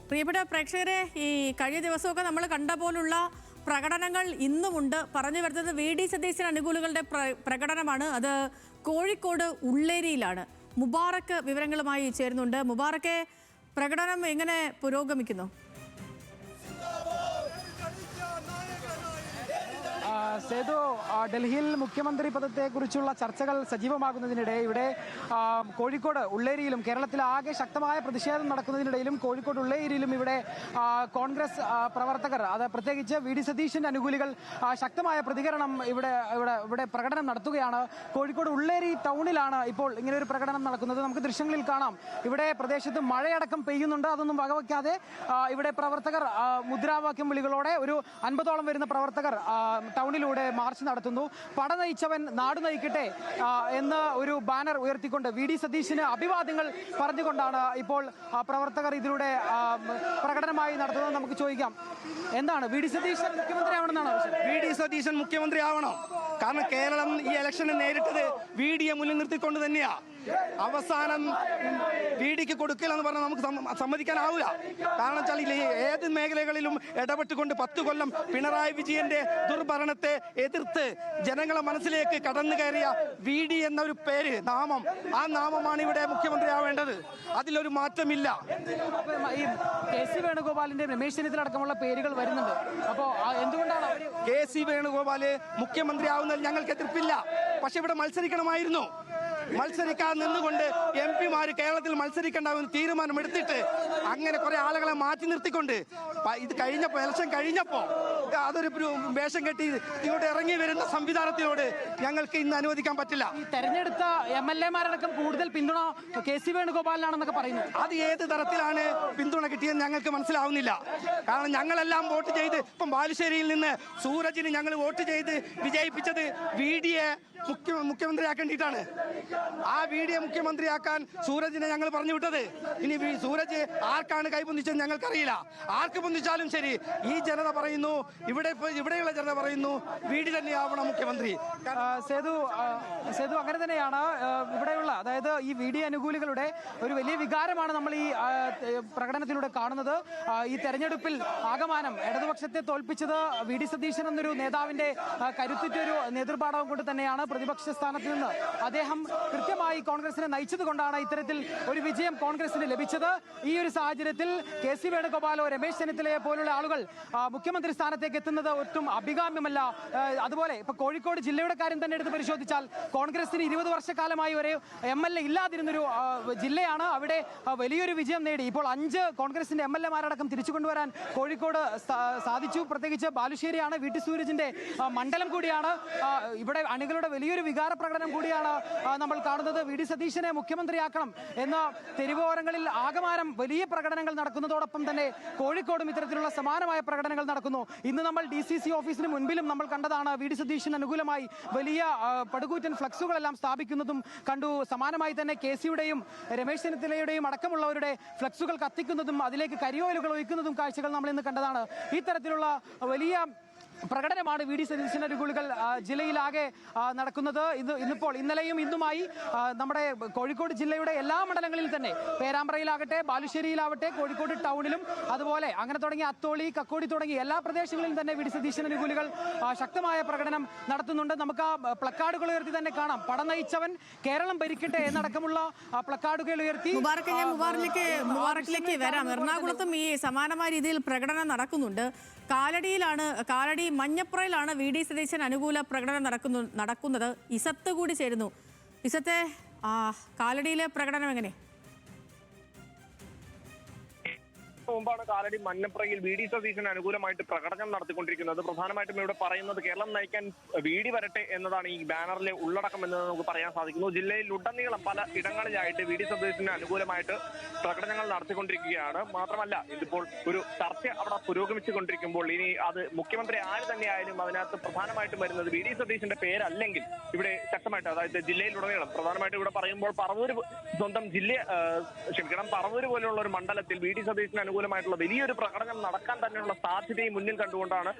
പ്രിയപ്പെട്ട പ്രേക്ഷകരെ, ഈ കഴിഞ്ഞ ദിവസമൊക്കെ നമ്മൾ കണ്ട പോലുള്ള പ്രകടനങ്ങൾ ഇന്നുമുണ്ട്. പറഞ്ഞു വരുന്നത് വി.ഡി. സതീശൻ അനുകൂലികളുടെ പ്രകടനമാണ്. അത് കോഴിക്കോട് ഉള്ളേരിയിലാണ്. മുബാറക്ക് വിവരങ്ങളുമായി ചേരുന്നുണ്ട്. മുബാറക്കെ, പ്രകടനം എങ്ങനെ പുരോഗമിക്കുന്നു? സേതു, ഡൽഹിയിൽ മുഖ്യമന്ത്രി പദത്തെക്കുറിച്ചുള്ള ചർച്ചകൾ സജീവമാകുന്നതിനിടെ ഇവിടെ കോഴിക്കോട് ഉള്ളേരിയിലും കേരളത്തിൽ ആകെ ശക്തമായ പ്രതിഷേധം നടക്കുന്നതിനിടയിലും കോഴിക്കോട് ഉള്ളേരിയിലും ഇവിടെ കോൺഗ്രസ് പ്രവർത്തകർ, അത് പ്രത്യേകിച്ച് വി.ഡി. സതീശന്റെ അനുകൂലികൾ ശക്തമായ പ്രതികരണം ഇവിടെ പ്രകടനം നടത്തുകയാണ്. കോഴിക്കോട് ഉള്ളേരി ടൗണിലാണ് ഇപ്പോൾ ഇങ്ങനെ ഒരു പ്രകടനം നടക്കുന്നത്. നമുക്ക് ദൃശ്യങ്ങളിൽ കാണാം. ഇവിടെ പ്രദേശത്ത് മഴയടക്കം പെയ്യുന്നുണ്ട്. അതൊന്നും വകവയ്ക്കാതെ ഇവിടെ പ്രവർത്തകർ മുദ്രാവാക്യം വിളികളോടെ ഒരു 50ഓളം വരുന്ന പ്രവർത്തകർ ടൗണിലൂടെ മാർച്ച് നടത്തുന്നു. പട നയിച്ചവൻ നാട് നയിക്കട്ടെ എന്ന ഒരു ബാനർ ഉയർത്തിക്കൊണ്ട് വി.ഡി. സതീശന് അഭിവാദ്യങ്ങൾ പറഞ്ഞുകൊണ്ടാണ് ഇപ്പോൾ പ്രവർത്തകർ ഇതിലൂടെ പ്രകടനമായി നടത്തുന്നത്. നമുക്ക് ചോദിക്കാം, എന്താണ് വി.ഡി. സതീശൻ മുഖ്യമന്ത്രി ആവണമെന്നാണ് ആവശ്യം? വി.ഡി. സതീശൻ മുഖ്യമന്ത്രി ആവണം. കാരണം കേരളം ഈ ഇലക്ഷനെ നേരിട്ടത് വി.ഡിയെ മുന്നിൽ നിർത്തിക്കൊണ്ട് തന്നെയാ. അവസാനം വി.ഡിക്ക് കൊടുക്കില്ലെന്ന് പറഞ്ഞാൽ നമുക്ക് സമ്മതിക്കാനാവില്ല. കാരണം വെച്ചാൽ ഏത് മേഖലകളിലും ഇടപെട്ടുകൊണ്ട് 10 കൊല്ലം പിണറായി വിജയന്റെ ദുർഭരണത്തെ എതിർത്ത് ജനങ്ങളെ മനസ്സിലേക്ക് കടന്നു കയറിയ വി.ഡി എന്നൊരു പേര്, നാമം, ആ നാമമാണ് ഇവിടെ മുഖ്യമന്ത്രി ആവേണ്ടത്. അതിലൊരു മാറ്റമില്ല. ഈ കെ.സി. വേണുഗോപാലിന്റെ, രമേശ് ചെന്നിത്തല അടക്കമുള്ള പേരുകൾ വരുന്നുണ്ട്. അപ്പോൾ എന്തുകൊണ്ടാണ് കെ.സി. വേണുഗോപാല് മുഖ്യമന്ത്രി ആവുന്നതിൽ ഞങ്ങൾക്ക് എതിർപ്പില്ല. പക്ഷെ ഇവിടെ മത്സരിക്കണമായിരുന്നു. മത്സരിക്കാൻ നിന്നുകൊണ്ട് എം.പിമാർ കേരളത്തിൽ മത്സരിക്കേണ്ടാവുന്ന തീരുമാനമെടുത്തിട്ട് അങ്ങനെ കുറെ ആളുകളെ മാറ്റി നിർത്തിക്കൊണ്ട് ഇത് കഴിഞ്ഞപ്പോൾ, ഇലക്ഷൻ കഴിഞ്ഞപ്പോൾ അതൊരു വേഷം കെട്ടി ഇങ്ങോട്ട് ഇറങ്ങി വരുന്ന സംവിധാനത്തിനോട് ഞങ്ങൾക്ക് ഇന്ന് അനുവദിക്കാൻ പറ്റില്ല. ഈ തെരഞ്ഞെടുത്ത എം.എൽ.എമാരടക്കം കൂടുതൽ പിന്തുണ കെ.സി. വേണുഗോപാലിനാണെന്നൊക്കെ പറയുന്നു. അത് ഏത് തരത്തിലാണ് പിന്തുണ കിട്ടിയെന്ന് ഞങ്ങൾക്ക് മനസ്സിലാവുന്നില്ല. കാരണം ഞങ്ങളെല്ലാം വോട്ട് ചെയ്ത്, ഇപ്പം ബാലുശ്ശേരിയിൽ നിന്ന് സൂരജിന് ഞങ്ങൾ വോട്ട് ചെയ്ത് വിജയിപ്പിച്ചത് വി.ഡിയെ മുഖ്യമന്ത്രിയാക്കേണ്ടിയിട്ടാണ്. ആ വി.ഡിയെ മുഖ്യമന്ത്രിയാക്കാൻ സൂരജിനെ ഞങ്ങൾ പറഞ്ഞു വിട്ടത്. ഇനി സൂരജ് ആർക്കാണ് കൈപൊന്തിച്ചത് ഞങ്ങൾക്കറിയില്ല. ആർക്ക് പൊന്തിച്ചാലും ശരി, ഈ ജനത പറയുന്നു, ഇവിടെയുള്ള ജനത പറയുന്നു വി.ഡി തന്നെയാവണം മുഖ്യമന്ത്രി. സേതു, അങ്ങനെ തന്നെയാണ് ഇവിടെയുള്ള, അതായത് ഈ വി.ഡി അനുകൂലികളുടെ ഒരു വലിയ വികാരമാണ് നമ്മൾ ഈ പ്രകടനത്തിലൂടെ കാണുന്നത്. ഈ തെരഞ്ഞെടുപ്പിൽ ആകമാനം ഇടതുപക്ഷത്തെ തോൽപ്പിച്ചത് വി.ഡി സതീശൻ എന്നൊരു നേതാവിന്റെ കരുത്തുറ്റൊരു നേതൃപാഠവും കൊണ്ട് തന്നെയാണ്. പ്രതിപക്ഷ സ്ഥാനത്ത് നിന്ന് അദ്ദേഹം കൃത്യമായി കോൺഗ്രസിനെ നയിച്ചത് കൊണ്ടാണ് ഇത്തരത്തിൽ ഒരു വിജയം കോൺഗ്രസിന് ലഭിച്ചത്. ഈ ഒരു സാഹചര്യത്തിൽ കെ.സി. വേണുഗോപാലോ രമേശ് ചെന്നിത്തലയെ പോലുള്ള ആളുകൾ മുഖ്യമന്ത്രി സ്ഥാനത്തേക്ക് എത്തുന്നത് ഒട്ടും അഭികാമ്യമല്ല. അതുപോലെ ഇപ്പൊ കോഴിക്കോട് ജില്ലയുടെ കാര്യം തന്നെ എടുത്ത് പരിശോധിച്ചാൽ കോൺഗ്രസിന് 20 വർഷക്കാലമായി ഒരു എം.എൽ.എ ഇല്ലാതിരുന്നൊരു ജില്ലയാണ്. അവിടെ വലിയൊരു വിജയം നേടി. ഇപ്പോൾ 5 കോൺഗ്രസിന്റെ എം.എൽ.എമാരടക്കം തിരിച്ചു കൊണ്ടുവരാൻ കോഴിക്കോട് സാധിച്ചു. പ്രത്യേകിച്ച് ബാലുശ്ശേരിയാണ്, വി.ടി. സൂരജിന്റെ മണ്ഡലം കൂടിയാണ്. ഇവിടെ അണികളുടെ വലിയൊരു വികാര പ്രകടനം കൂടിയാണ് നമ്മൾ കാണുന്നത്. വി.ഡി. സതീശനെ മുഖ്യമന്ത്രിയാക്കണം എന്ന തെരുവോരങ്ങളിൽ ആകമാനം വലിയ പ്രകടനങ്ങൾ നടക്കുന്നതോടൊപ്പം തന്നെ കോഴിക്കോടും ഇത്തരത്തിലുള്ള സമാനമായ പ്രകടനങ്ങൾ നടക്കുന്നു. ഇന്ന് നമ്മൾ DCC ഓഫീസിന് മുൻപിലും നമ്മൾ കണ്ടതാണ് വി.ഡി. സതീശന് അനുകൂലമായി വലിയ പടുകൂറ്റൻ ഫ്ലക്സുകളെല്ലാം സ്ഥാപിക്കുന്നതും കണ്ടു. സമാനമായി തന്നെ കെ.സിയുടെയും രമേശ് ചെന്നിത്തലയുടെയും അടക്കമുള്ളവരുടെ ഫ്ലക്സുകൾ കത്തിക്കുന്നതും അതിലേക്ക് കരിയോലുകൾ ഒഴിക്കുന്നതും കാഴ്ചകൾ നമ്മൾ ഇന്ന് കണ്ടതാണ്. ഇത്തരത്തിലുള്ള വലിയ പ്രകടനമാണ് വി.ഡി. സതീശൻ അനുകൂലികൾ ജില്ലയിലാകെ നടക്കുന്നത്. ഇന്നിപ്പോൾ ഇന്നലെയും ഇന്നുമായി നമ്മുടെ കോഴിക്കോട് ജില്ലയുടെ എല്ലാ മണ്ഡലങ്ങളിൽ തന്നെ, പേരാമ്പ്രയിലാകട്ടെ, ബാലുശ്ശേരിയിലാവട്ടെ, കോഴിക്കോട് ടൗണിലും അതുപോലെ അങ്ങനെ തുടങ്ങി അത്തോളി, കക്കോടി തുടങ്ങി എല്ലാ പ്രദേശങ്ങളിലും തന്നെ വി.ഡി. സതീശൻ അനുകൂലികൾ ശക്തമായ പ്രകടനം നടത്തുന്നുണ്ട്. നമുക്ക് ആ പ്ലക്കാർഡുകൾ ഉയർത്തി തന്നെ കാണാം. പട നയിച്ചവൻ കേരളം ഭരിക്കട്ടെ എന്നടക്കമുള്ള പ്ലക്കാർഡുകൾ ഉയർത്തി. മുബാറക്കിലേക്ക് വരാം. എറണാകുളത്തും ഈ സമാനമായ രീതിയിൽ പ്രകടനം നടക്കുന്നുണ്ട്. കാലടി മഞ്ഞപ്പുറയിലാണ് വി.ഡി. സതീശൻ അനുകൂല പ്രകടനം നടക്കുന്നത്. ഇസത്ത് കൂടി ചേരുന്നു. ഇസത്തെ, കാലടിയിലെ പ്രകടനം എങ്ങനെ? മുമ്പാണ് കാലടി മഞ്ഞപ്പുറയിൽ വി.ഡി. സതീശന് അനുകൂലമായിട്ട് പ്രകടനം നടത്തിക്കൊണ്ടിരിക്കുന്നത്. പ്രധാനമായിട്ടും ഇവിടെ പറയുന്നത് കേരളം നയിക്കാൻ വി.ഡി വരട്ടെ എന്നതാണ് ഈ ബാനറിലെ ഉള്ളടക്കം എന്ന് നമുക്ക് പറയാൻ സാധിക്കുന്നു. ജില്ലയിൽ ഉടനീളം പല ഇടങ്ങളിലായിട്ട് വി.ഡി. സതീശന് അനുകൂലമായിട്ട് പ്രകടനങ്ങൾ നടത്തിക്കൊണ്ടിരിക്കുകയാണ്. മാത്രമല്ല, ഇതിപ്പോൾ ഒരു ചർച്ച അവിടെ പുരോഗമിച്ചുകൊണ്ടിരിക്കുമ്പോൾ ഇനി അത് മുഖ്യമന്ത്രി ആര് തന്നെയായാലും അതിനകത്ത് പ്രധാനമായിട്ടും വരുന്നത് വി.ഡി. സതീശന്റെ പേരല്ലെങ്കിൽ ഇവിടെ ശക്തമായിട്ട്, അതായത് ജില്ലയിലുടനീളം പ്രധാനമായിട്ടും ഇവിടെ പറയുമ്പോൾ പറവൂർ പോലുള്ള ഒരു മണ്ഡലത്തിൽ വി.ഡി. സതീശന് അനുകൂലമായിട്ടുള്ള വലിയൊരു പ്രകടനം നടക്കാൻ തന്നെയുള്ള സാധ്യതയും മുന്നിൽ കണ്ടുകൊണ്ടാണ്